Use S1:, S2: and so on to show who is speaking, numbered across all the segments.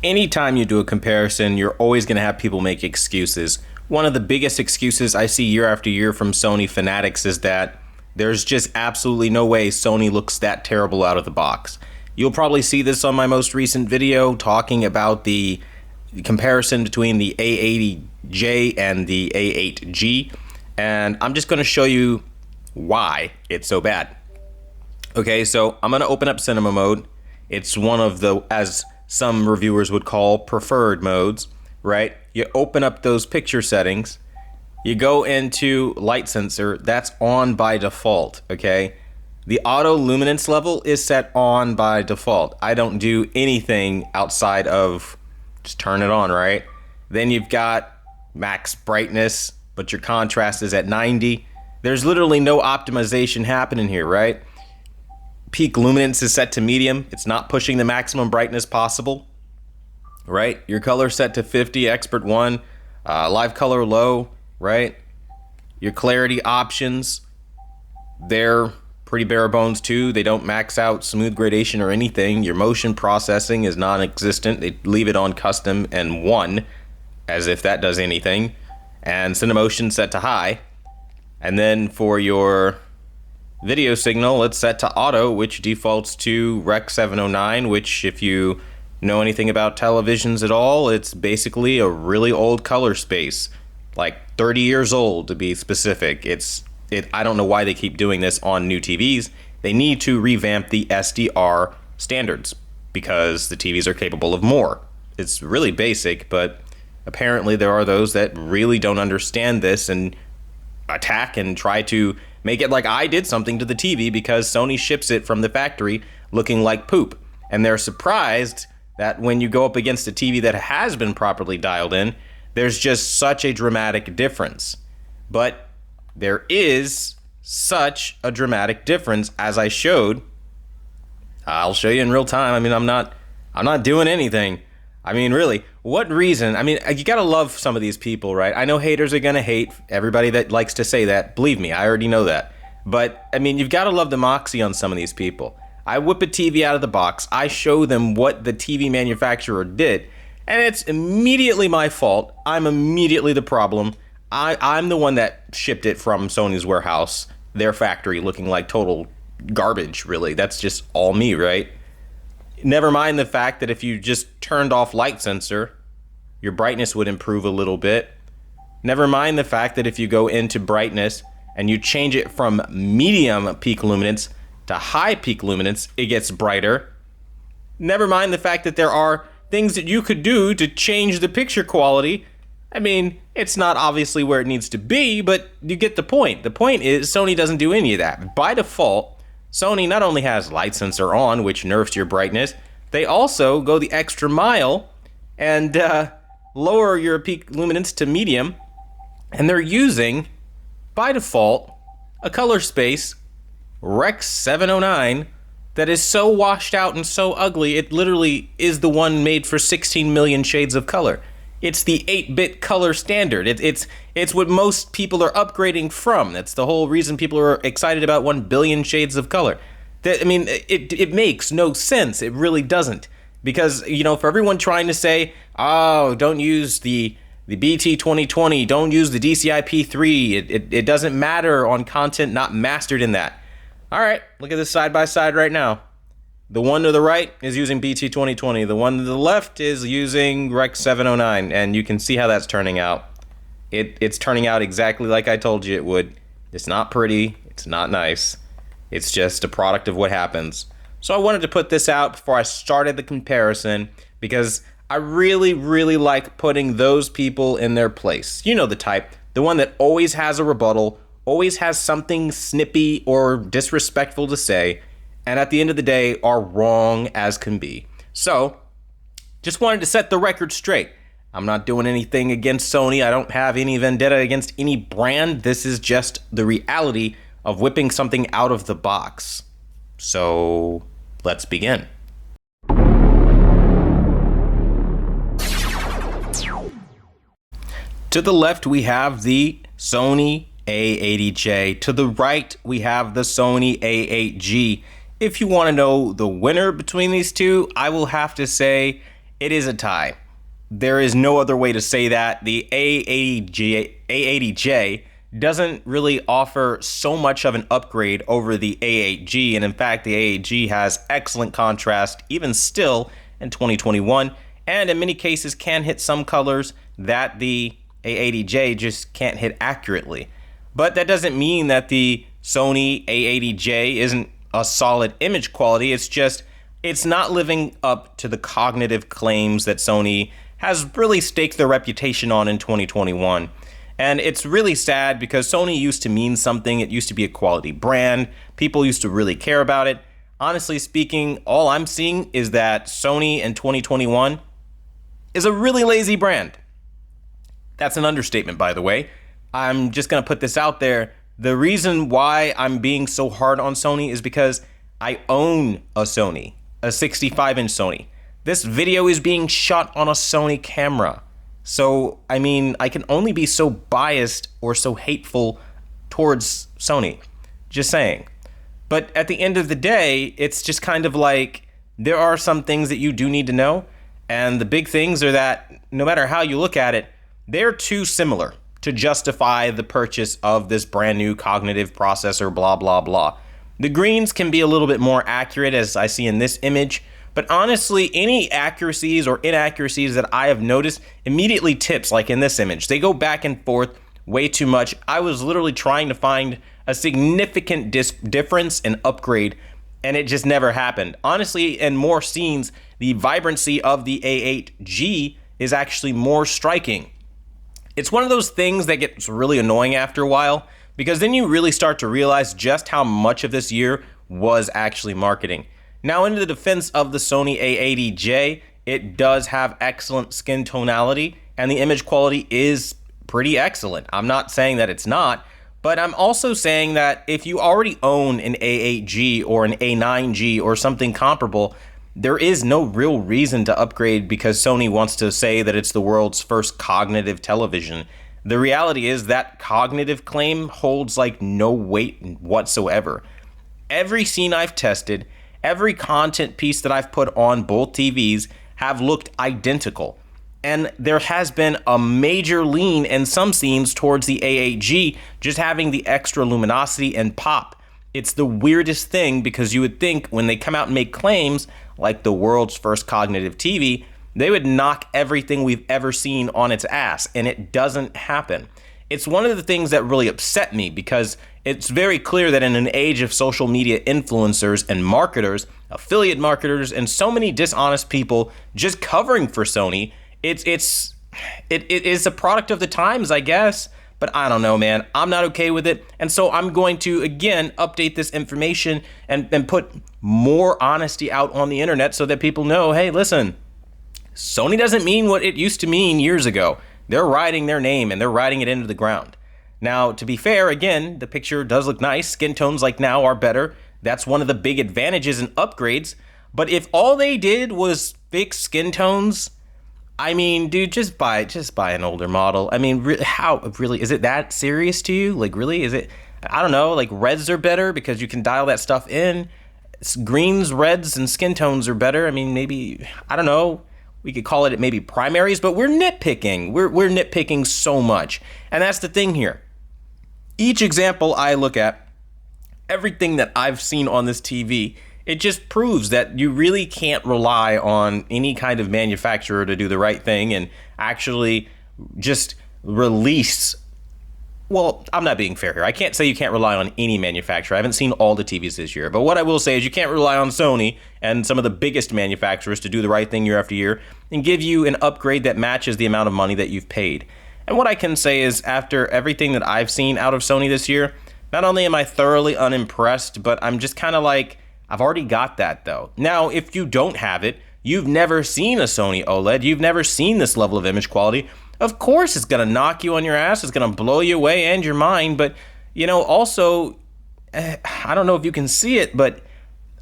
S1: Anytime you do a comparison, you're always going to have people make excuses. One of the biggest excuses I see year after year from Sony fanatics is that there's just absolutely no way Sony looks that terrible out of the box. You'll probably see this on my most recent video talking about the comparison between the A80J and the A8G, and I'm just going to show you why it's so bad. Okay, so I'm going to open up cinema mode. It's one of the, as some reviewers would call, preferred modes, right? You open up those picture settings, you go into light sensor, that's on by default, okay? The auto luminance level is set on by default. I don't do anything outside of just turn it on, right? Then you've got max brightness, but your contrast is at 90. There's literally no optimization happening here, right? Peak luminance is set to medium. It's not pushing the maximum brightness possible, right? Your color set to 50, expert 1, live color low, right? Your clarity options, they're pretty bare bones too. They don't max out smooth gradation or anything. Your motion processing is non-existent. They leave it on custom and 1, as if that does anything. And Cinemotion set to high. And then for your video signal, it's set to auto, which defaults to Rec 709, which, if you know anything about televisions at all, it's basically a really old color space, like 30 years old to be specific. I don't know why they keep doing this on new TVs. They need to revamp the SDR standards because the TVs are capable of more. It's really basic, but apparently there are those that really don't understand this and attack and try to make it like I did something to the TV because Sony ships it from the factory looking like poop. And they're surprised that when you go up against a TV that has been properly dialed in, there's just such a dramatic difference. But there is such a dramatic difference, as I showed. I'll show you in real time. I mean, I'm not doing anything. I mean, really, what reason? I mean, you gotta love some of these people, right? I know haters are gonna hate everybody that likes to say that. Believe me, I already know that. But, I mean, you've gotta love the moxie on some of these people. I whip a TV out of the box. I show them what the TV manufacturer did, and it's immediately my fault. I'm immediately the problem. I'm the one that shipped it from Sony's warehouse, their factory, looking like total garbage, really. That's just all me, right? Never mind the fact that if you just turned off light sensor, your brightness would improve a little bit. Never mind the fact that if you go into brightness and you change it from medium peak luminance to high peak luminance, it gets brighter. Never mind the fact that there are things that you could do to change the picture quality. I mean, it's not obviously where it needs to be, but you get the point. The point is Sony doesn't do any of that. By default, Sony not only has light sensor on, which nerfs your brightness, they also go the extra mile and lower your peak luminance to medium, and they're using, by default, a color space, Rec 709, that is so washed out and so ugly, it literally is the one made for 16 million shades of color. It's the 8-bit color standard. It's what most people are upgrading from. That's the whole reason people are excited about 1 billion shades of color. I mean, it makes no sense. It really doesn't. Because, you know, for everyone trying to say, oh, don't use the BT 2020, don't use the DCI P3, it doesn't matter on content not mastered in that. All right, look at this side by side right now. The one to the right is using BT 2020. The one to the left is using Rec 709, and you can see how that's turning out. It's turning out exactly like I told you it would. It's not pretty. It's not nice. It's just a product of what happens. So I wanted to put this out before I started the comparison because I really, really like putting those people in their place. You know the type. The one that always has a rebuttal, always has something snippy or disrespectful to say, and at the end of the day are wrong as can be. So, just wanted to set the record straight. I'm not doing anything against Sony. I don't have any vendetta against any brand. This is just the reality of whipping something out of the box. So, let's begin. To the left, we have the Sony A80J. To the right, we have the Sony A8G. If you want to know the winner between these two, I will have to say It is a tie. There is no other way to say that. The A80J doesn't really offer so much of an upgrade over the A8G, and in fact, the A8G has excellent contrast even still in 2021, and in many cases can hit some colors that the A80J just can't hit accurately. But that doesn't mean that the Sony A80J isn't a solid image quality. It's just, it's not living up to the cognitive claims that Sony has really staked their reputation on in 2021. And it's really sad because Sony used to mean something. It used to be a quality brand. People used to really care about it. Honestly speaking, all I'm seeing is that Sony in 2021 is a really lazy brand. That's an understatement, by the way. I'm just going to put this out there. The reason why I'm being so hard on Sony is because I own a Sony, a 65-inch Sony. This video is being shot on a Sony camera. So, I mean, I can only be so biased or so hateful towards Sony. Just saying. But at the end of the day, it's just kind of like there are some things that you do need to know. And the big things are that no matter how you look at it, they're too similar to justify the purchase of this brand new cognitive processor, blah, blah, blah. The greens can be a little bit more accurate, as I see in this image. But honestly, any accuracies or inaccuracies that I have noticed immediately tips, like in this image. They go back and forth way too much. I was literally trying to find a significant difference in upgrade, and it just never happened. Honestly, in more scenes, the vibrancy of the A8G is actually more striking. It's one of those things that gets really annoying after a while, because then you really start to realize just how much of this year was actually marketing. Now, in the defense of the Sony A80J, it does have excellent skin tonality, and the image quality is pretty excellent. I'm not saying that it's not, but I'm also saying that if you already own an A8G or an A9G or something comparable, there is no real reason to upgrade because Sony wants to say that it's the world's first cognitive television. The reality is that cognitive claim holds like no weight whatsoever. Every scene I've tested, every content piece that I've put on both TVs have looked identical. And there has been a major lean in some scenes towards the A8G just having the extra luminosity and pop. It's the weirdest thing because you would think when they come out and make claims like the world's first cognitive TV, they would knock everything we've ever seen on its ass, and it doesn't happen. It's one of the things that really upset me because it's very clear that in an age of social media influencers and marketers, affiliate marketers, and so many dishonest people just covering for Sony, it is a product of the times, I guess. But I don't know, man. I'm not okay with it. And so I'm going to, again, update this information and put more honesty out on the internet so that people know, hey, listen, Sony doesn't mean what it used to mean years ago. They're riding their name and they're riding it into the ground. Now, to be fair, again, the picture does look nice. Skin tones like now are better. That's one of the big advantages and upgrades. But if all they did was fix skin tones, I mean, dude, just buy an older model. I mean, really, is it that serious to you? Like, really, is it? I don't know. Like, reds are better because you can dial that stuff in. Greens, reds, and skin tones are better. I mean, maybe, I don't know. We could call it maybe primaries, but we're nitpicking. We're nitpicking so much. And that's the thing here. Each example I look at, everything that I've seen on this TV, it just proves that you really can't rely on any kind of manufacturer to do the right thing and actually just release. Well, I'm not being fair here. I can't say you can't rely on any manufacturer. I haven't seen all the TVs this year. But what I will say is you can't rely on Sony and some of the biggest manufacturers to do the right thing year after year and give you an upgrade that matches the amount of money that you've paid. And what I can say is after everything that I've seen out of Sony this year, not only am I thoroughly unimpressed, but I'm just kind of like, I've already got that though. Now, if you don't have it, you've never seen a Sony OLED, you've never seen this level of image quality, of course it's going to knock you on your ass, it's going to blow you away and your mind, but, you know, also, I don't know if you can see it, but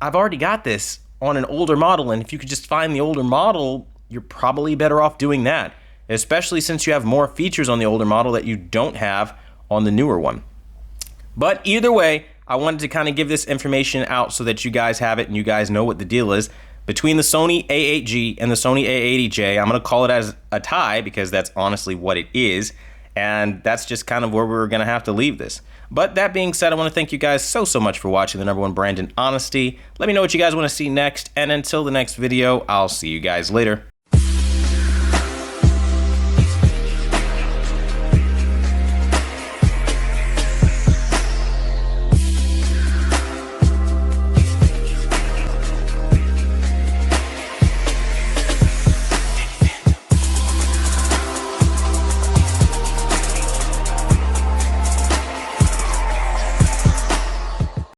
S1: I've already got this on an older model, and if you could just find the older model, you're probably better off doing that, especially since you have more features on the older model that you don't have on the newer one. But either way, I wanted to kind of give this information out so that you guys have it and you guys know what the deal is. Between the Sony A8G and the Sony A80J, I'm going to call it as a tie because that's honestly what it is. And that's just kind of where we're going to have to leave this. But that being said, I want to thank you guys so much for watching the #1 brand in honesty. Let me know what you guys want to see next. And until the next video, I'll see you guys later.